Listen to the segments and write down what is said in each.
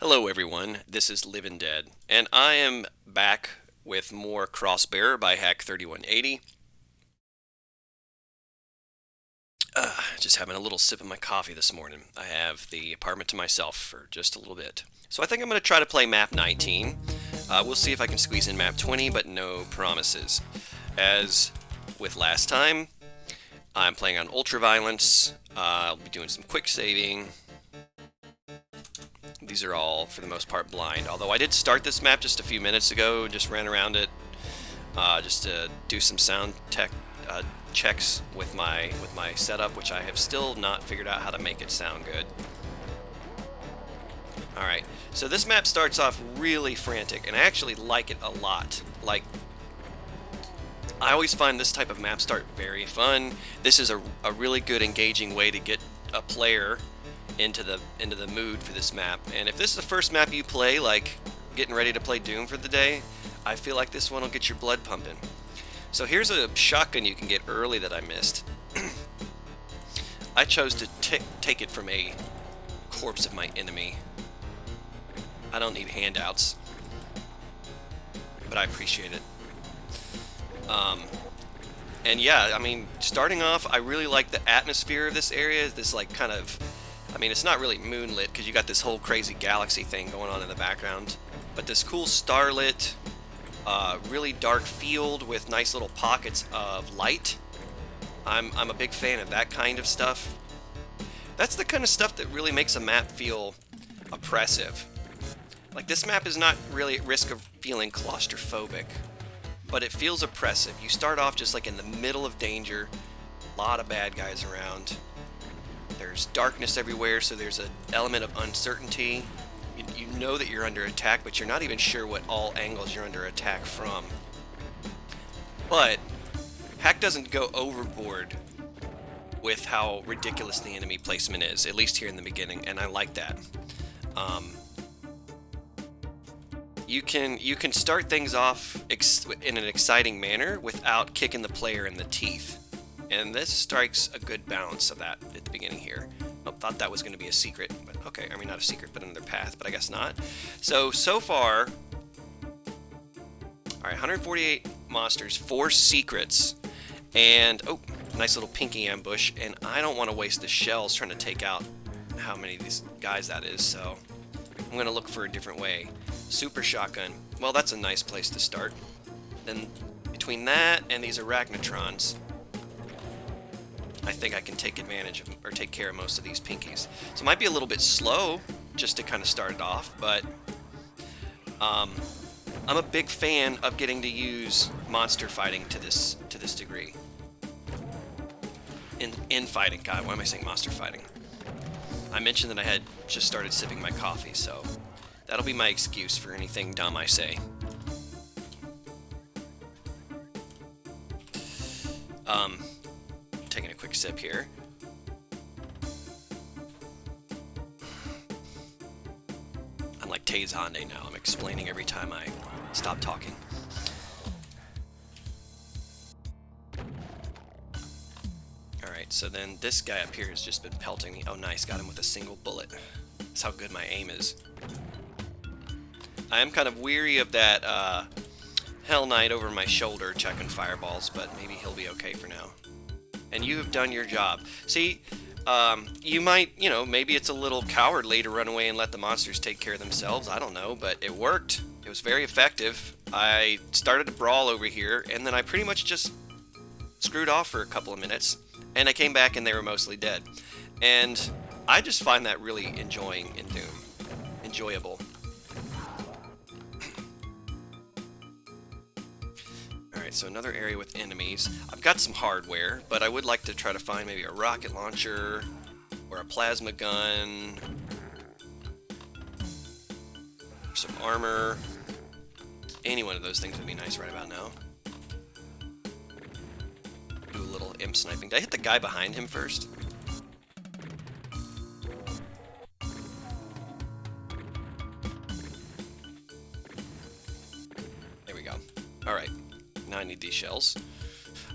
Hello everyone, this is Living Dead, and I am back with more CROSSBEARER by HAK3180. Just having a little sip of my coffee this morning. I have the apartment to myself for just a little bit. So I think I'm going to try to play map 19. We'll see if I can squeeze in map 20, but no promises. As with last time, I'm playing on ultraviolence. I'll be doing some quick saving. These are all, for the most part, blind. Although I did start this map just a few minutes ago, just ran around it, just to do some sound tech checks with my setup, which I have still not figured out how to make it sound good. Alright, so this map starts off really frantic, and I actually like it a lot. Like, I always find this type of map start very fun. This is a really good engaging way to get a player into the mood for this map. And if this is the first map you play, like getting ready to play Doom for the day, I feel like this one will get your blood pumping. So here's a shotgun you can get early that I missed. I chose to take it from a corpse of my enemy. I don't need handouts, but I appreciate it. And yeah, I mean, starting off, I really like the atmosphere of this area. This like kind of, I mean, it's not really moonlit because you got this whole crazy galaxy thing going on in the background, but this cool starlit, really dark field with nice little pockets of light. I'm a big fan of that kind of stuff. That's the kind of stuff that really makes a map feel oppressive. Like, this map is not really at risk of feeling claustrophobic, but it feels oppressive. You start off just like in the middle of danger, a lot of bad guys around. There's darkness everywhere, so there's an element of uncertainty. You know that you're under attack, but you're not even sure what all angles you're under attack from. But Hack doesn't go overboard with how ridiculous the enemy placement is, at least here in the beginning, and I like that. You can start things off in an exciting manner without kicking the player in the teeth. And this strikes a good balance of that at the beginning here. I thought that was going to be a secret, but okay, I mean, not a secret, but another path, but I guess not. So far, all right, 148 monsters, 4 secrets, and, oh, nice little pinky ambush, and I don't want to waste the shells trying to take out how many of these guys that is, so I'm going to look for a different way. Super shotgun, well, that's a nice place to start. Then between that and these arachnotrons, I think I can take advantage of, or take care of most of these pinkies. So it might be a little bit slow just to kind of start it off, but I'm a big fan of getting to use monster fighting to this degree. In fighting, God, why am I saying monster fighting? I mentioned that I had just started sipping my coffee, so that'll be my excuse for anything dumb I say. Taking a quick sip here. I'm like Taze Hyundai now. I'm explaining every time I stop talking. Alright, so then this guy up here has just been pelting me. Oh nice, got him with a single bullet. That's how good my aim is. I am kind of weary of that Hell Knight over my shoulder checking fireballs, but maybe he'll be okay for now. And you have done your job. See, you might, maybe it's a little cowardly to run away and let the monsters take care of themselves. I don't know, but it worked. It was very effective. I started a brawl over here, and then I pretty much just screwed off for a couple of minutes, and I came back and they were mostly dead. And I just find that really enjoyable. Alright, so another area with enemies. I've got some hardware, but I would like to try to find maybe a rocket launcher or a plasma gun, or some armor. Any one of those things would be nice right about now. Do a little imp sniping. Did I hit the guy behind him first? There we go. Alright. Now I need these shells.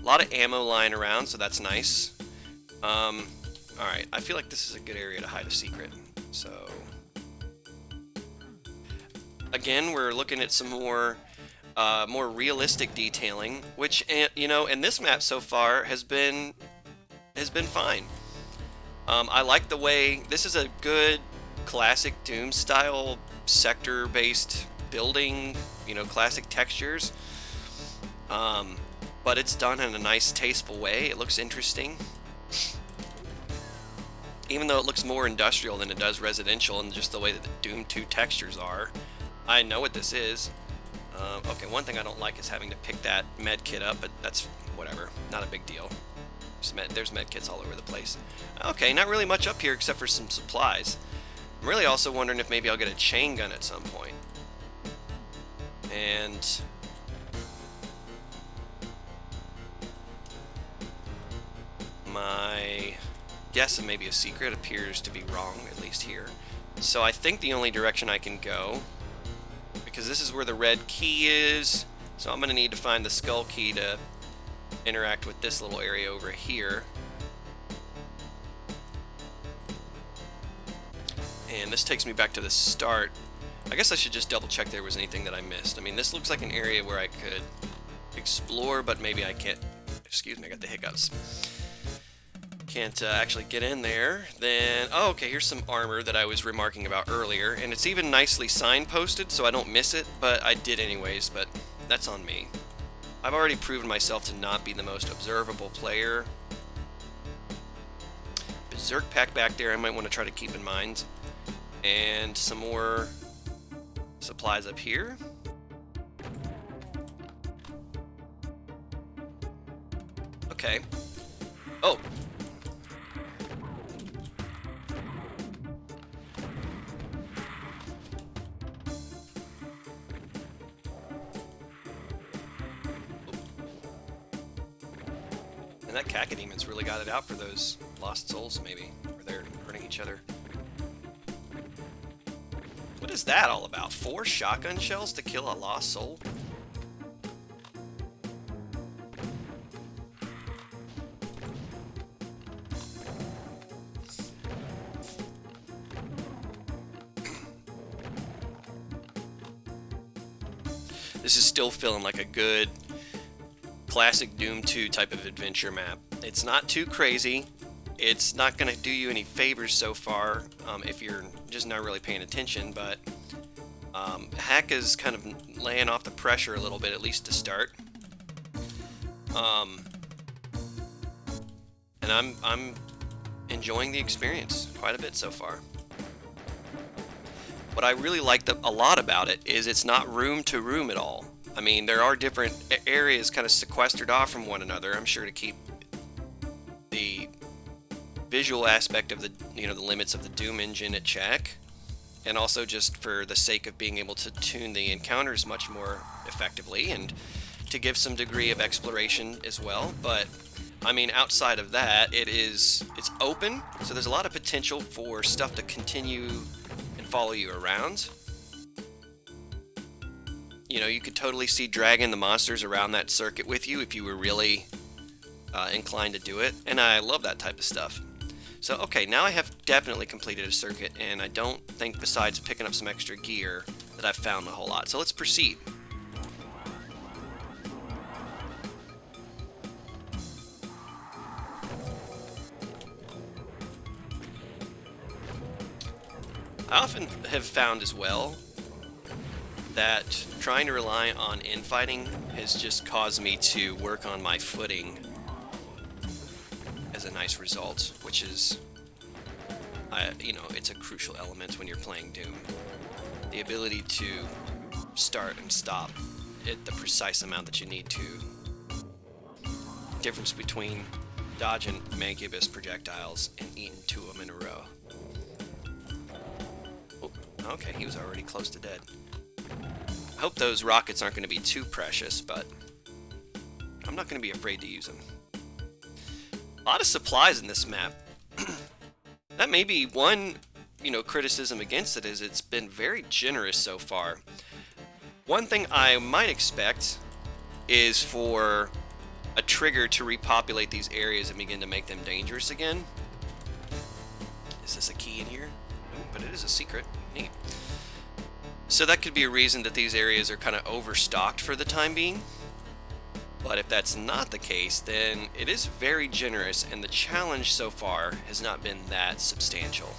A lot of ammo lying around, so that's nice. Alright, I feel like this is a good area to hide a secret. So again, we're looking at some more realistic detailing, which, you know, in this map so far has been fine. I like the way this is a good classic Doom style sector based building, you know, classic textures. But it's done in a nice, tasteful way. It looks interesting. Even though it looks more industrial than it does residential, and just the way that the Doom 2 textures are. I know what this is. Okay, one thing I don't like is having to pick that med kit up, but that's whatever. Not a big deal. There's med kits all over the place. Okay, not really much up here except for some supplies. I'm really also wondering if maybe I'll get a chain gun at some point. And my guess, and maybe a secret, appears to be wrong, at least here. So I think the only direction I can go, because this is where the red key is, so I'm going to need to find the skull key to interact with this little area over here. And this takes me back to the start. I guess I should just double check there was anything that I missed. I mean, this looks like an area where I could explore, but maybe I can't. Excuse me, I got the hiccups. Can't actually get in there. Then, oh, okay, here's some armor that I was remarking about earlier, and it's even nicely signposted, so I don't miss it, but I did anyways, but that's on me. I've already proven myself to not be the most observable player. Berserk pack back there I might want to try to keep in mind. And some more supplies up here. Okay. Oh! And that Cacodemons really got it out for those lost souls, maybe. Or they're hurting each other. What is that all about? 4 shotgun shells to kill a lost soul? This is still feeling like a good classic Doom 2 type of adventure map. It's not too crazy. It's not going to do you any favors so far if you're just not really paying attention, but HAK is kind of laying off the pressure a little bit, at least to start. And I'm enjoying the experience quite a bit so far. What I really like a lot about it is it's not room to room at all. I mean, there are different areas kind of sequestered off from one another, I'm sure, to keep the visual aspect of the, you know, the limits of the Doom engine at check, and also just for the sake of being able to tune the encounters much more effectively and to give some degree of exploration as well. But I mean, outside of that, it's open, so there's a lot of potential for stuff to continue and follow you around. You know, you could totally see dragging the monsters around that circuit with you if you were really inclined to do it, and I love that type of stuff. So, okay, now I have definitely completed a circuit, and I don't think, besides picking up some extra gear, that I've found a whole lot. So let's proceed. I often have found as well that trying to rely on infighting has just caused me to work on my footing as a nice result, which is, you know, it's a crucial element when you're playing Doom. The ability to start and stop at the precise amount that you need to. Difference between dodging Mancubus projectiles and eating 2 of them in a row. Oh, okay, he was already close to dead. I hope those rockets aren't going to be too precious, but I'm not going to be afraid to use them. A lot of supplies in this map. That may be one, you know, criticism against it, is it's been very generous so far. One thing I might expect is for a trigger to repopulate these areas and begin to make them dangerous again. Is this a key in here? Ooh, but it is a secret. Neat. So that could be a reason that these areas are kind of overstocked for the time being. But if that's not the case, then it is very generous, and the challenge so far has not been that substantial.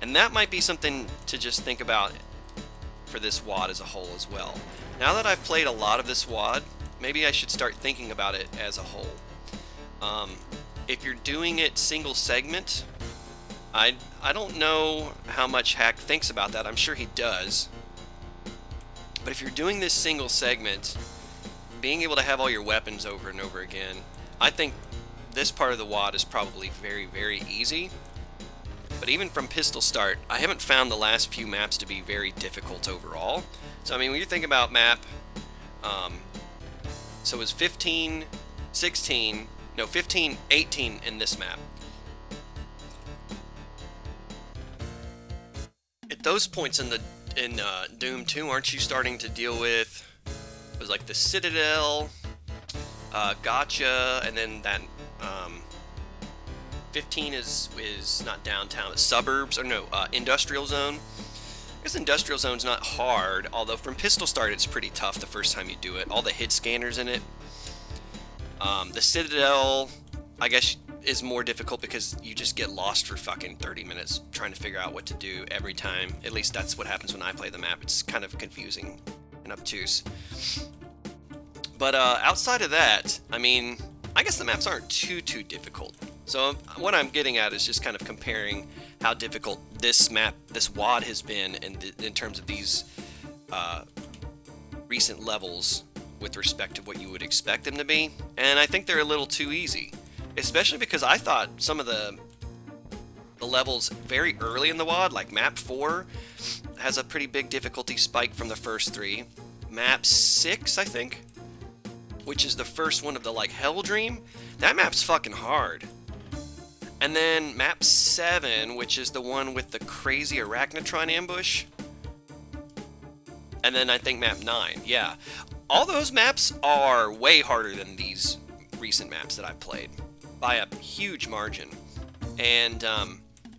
And that might be something to just think about for this WAD as a whole as well. Now that I've played a lot of this WAD, maybe I should start thinking about it as a whole. If you're doing it single segment, I don't know how much HAK thinks about that. I'm sure he does. But if you're doing this single segment, being able to have all your weapons over and over again, I think this part of the WAD is probably very, very easy. But even from pistol start, I haven't found the last few maps to be very difficult overall. So I mean, when you think about map, so it was 15, 16, no, 15, 18 in this map. At those points in Doom 2, aren't you starting to deal with, it was like the Citadel, Gotcha, and then that 15 is not downtown, it's suburbs, or no, industrial zone. I guess industrial zone's not hard, although from pistol start it's pretty tough the first time you do it. All the hit scanners in it. The Citadel, I guess, is more difficult because you just get lost for fucking 30 minutes trying to figure out what to do every time. At least that's what happens when I play the map. It's kind of confusing and obtuse. But outside of that, I mean, I guess the maps aren't too difficult. So what I'm getting at is just kind of comparing how difficult this map, this WAD has been in terms of these recent levels with respect to what you would expect them to be. And I think they're a little too easy, especially because I thought some of the levels very early in the WAD, like map 4, has a pretty big difficulty spike from the first 3. Map 6, I think, which is the first one of the like Hell Dream, that map's fucking hard. And then map 7, which is the one with the crazy Arachnotron ambush. And then I think map 9, yeah. All those maps are way harder than these recent maps that I've played, by a huge margin. And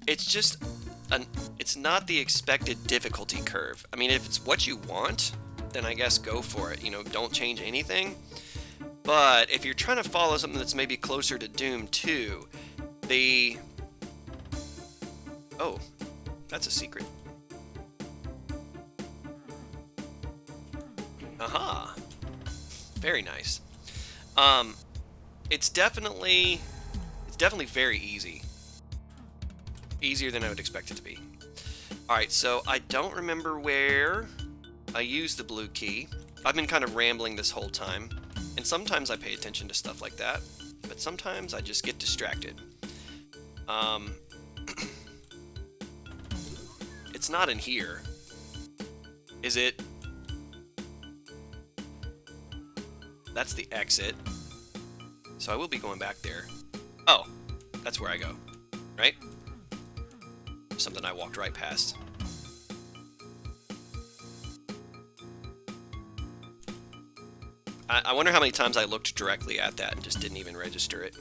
it's just, it's not the expected difficulty curve. I mean, if it's what you want, then I guess go for it. You know, don't change anything. But if you're trying to follow something that's maybe closer to Doom 2, oh, that's a secret. Aha. Very nice. It's definitely very easy. Easier than I would expect it to be. Alright, so I don't remember where I used the blue key. I've been kind of rambling this whole time, and sometimes I pay attention to stuff like that, but sometimes I just get distracted. It's not in here. Is it? That's the exit. So I will be going back there. Oh, that's where I go, right? Something I walked right past. I wonder how many times I looked directly at that and just didn't even register it.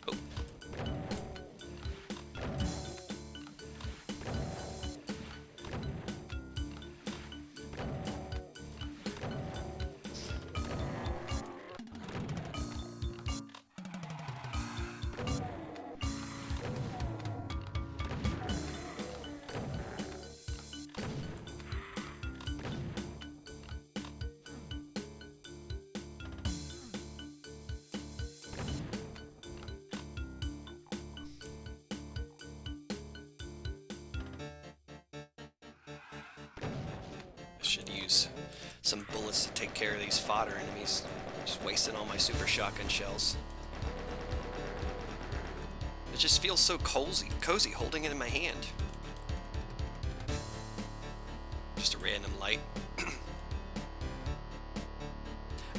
Oh. Should use some bullets to take care of these fodder enemies. Just wasting all my super shotgun shells. It just feels so cozy holding it in my hand. Just a random light.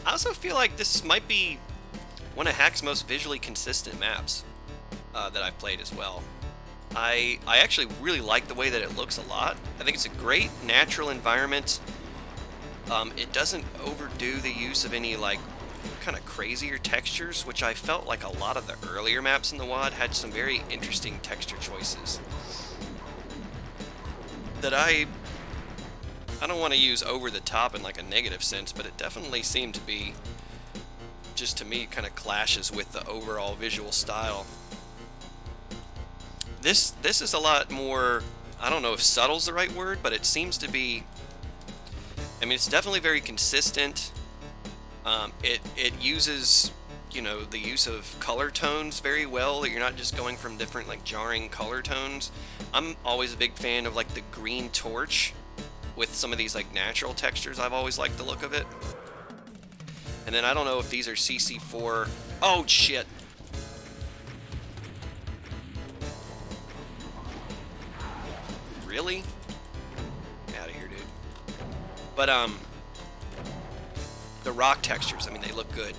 I also feel like this might be one of HAK's most visually consistent maps that I've played as well. I actually really like the way that it looks a lot. I think it's a great natural environment. It doesn't overdo the use of any like kind of crazier textures, which I felt like a lot of the earlier maps in the WAD had some very interesting texture choices that I don't want to use over the top in like a negative sense, but it definitely seemed to be, just to me, kind of clashes with the overall visual style. This is a lot more, I don't know if subtle's the right word, but it seems to be, I mean, it's definitely very consistent. It uses, you know, the use of color tones very well, that you're not just going from different like jarring color tones. I'm always a big fan of like the green torch with some of these like natural textures. I've always liked the look of it. And then I don't know if these are CC4. Oh shit. Really? Get out of here, dude. But the rock textures, I mean, they look good.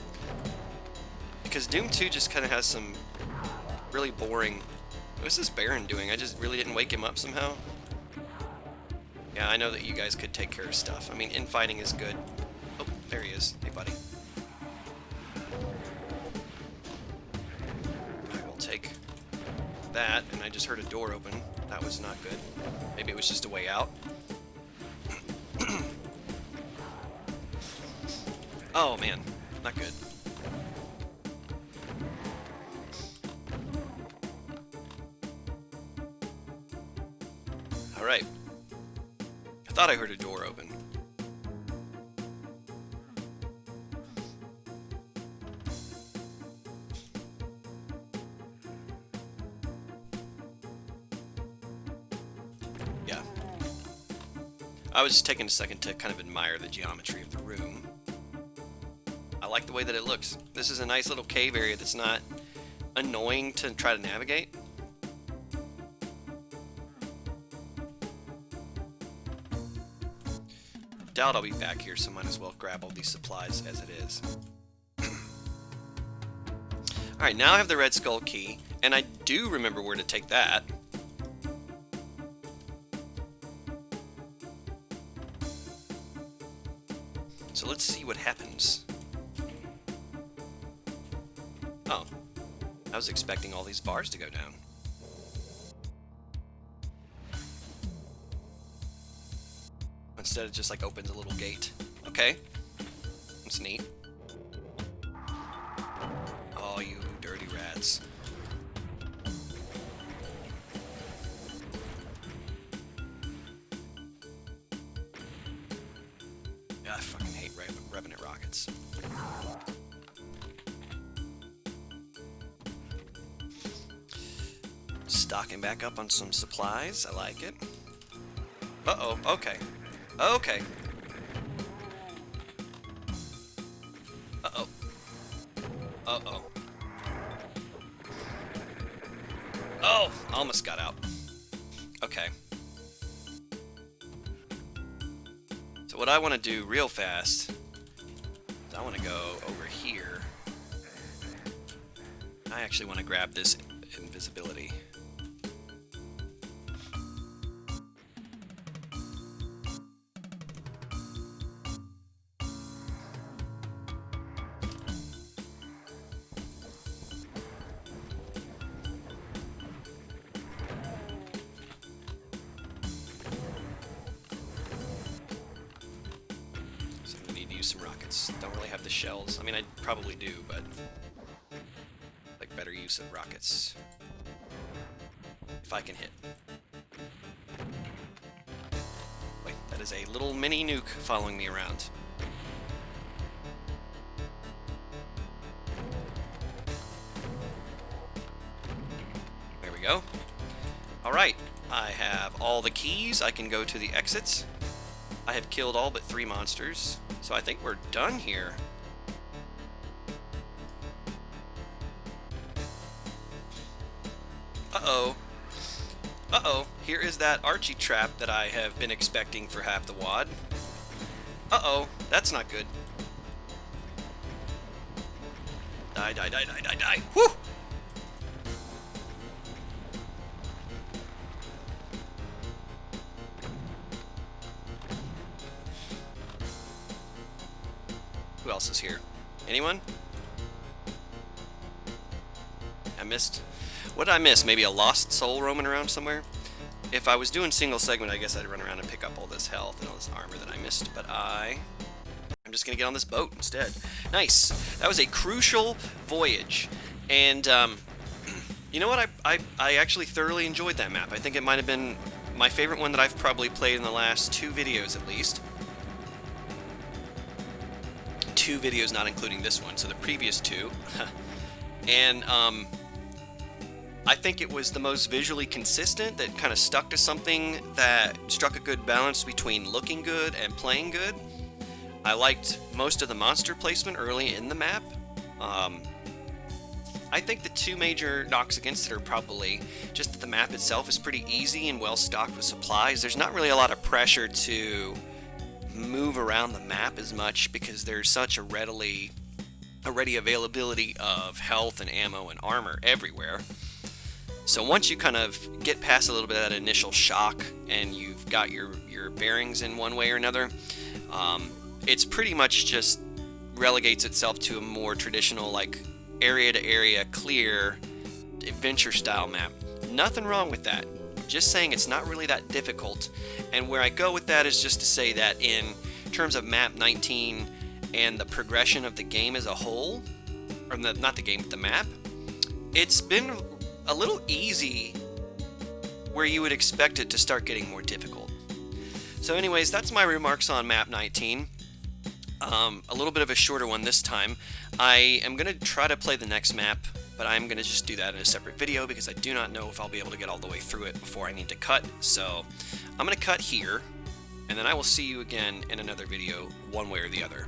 Because Doom 2 just kind of has some really boring... What's this Baron doing? I just really didn't wake him up somehow. Yeah, I know that you guys could take care of stuff. I mean, infighting is good. Oh, there he is. Hey, buddy. I will take that, and I just heard a door open. That was not good. Maybe it was just a way out. Oh, man. Not good. Alright. I thought I heard a door open. Yeah. I was just taking a second to kind of admire the geometry of the room. I like the way that it looks. This is a nice little cave area that's not annoying to try to navigate. Doubt I'll be back here, so might as well grab all these supplies as it is. Alright, now I have the Red Skull key, and I do remember where to take that. So let's see what happens. Oh, I was expecting all these bars to go down. Instead, it just like opens a little gate. Okay, that's neat. Oh, you dirty rats. Yeah, I fucking hate Revenant rockets. Stocking back up on some supplies. I like it. Uh-oh, okay. Okay. Uh-oh. Uh-oh. Oh! Almost got out. Okay. So what I want to do real fast is I want to go over here. I actually want to grab this invisibility. Some rockets. Don't really have the shells. I mean, I probably do, but like better use of rockets if I can hit. Wait, that is a little mini nuke following me around. There we go. All right, I have all the keys. I can go to the exits. I have killed all but 3 monsters. So I think we're done here. Uh-oh. Uh-oh. Here is that Archie trap that I have been expecting for half the WAD. Uh-oh. That's not good. Die, die, die, die, die, die. Whew! Who else is here? Anyone? I missed. What did I miss? Maybe a lost soul roaming around somewhere? If I was doing single segment, I guess I'd run around and pick up all this health and all this armor that I missed, but I'm just gonna get on this boat instead. Nice. That was a crucial voyage, and you know what? I actually thoroughly enjoyed that map. I think it might have been my favorite one that I've probably played in the last 2 videos at least. 2 videos, not including this one, so the previous 2. And I think it was the most visually consistent, that kind of stuck to something that struck a good balance between looking good and playing good. I liked most of the monster placement early in the map. I think the 2 major knocks against it are probably just that the map itself is pretty easy and well stocked with supplies. There's not really a lot of pressure to move around the map as much because there's such a ready availability of health and ammo and armor everywhere. So once you kind of get past a little bit of that initial shock and you've got your bearings in one way or another, it's pretty much just relegates itself to a more traditional, like, area to area clear adventure style map. Nothing wrong with that. Just saying it's not really that difficult. And where I go with that is just to say that in terms of map 19 and the progression of the game as a whole, or not the game, but the map, it's been a little easy where you would expect it to start getting more difficult. So anyways, that's my remarks on map 19. A little bit of a shorter one this time. I am going to try to play the next map, but I'm going to just do that in a separate video because I do not know if I'll be able to get all the way through it before I need to cut. So I'm going to cut here, and then I will see you again in another video, one way or the other.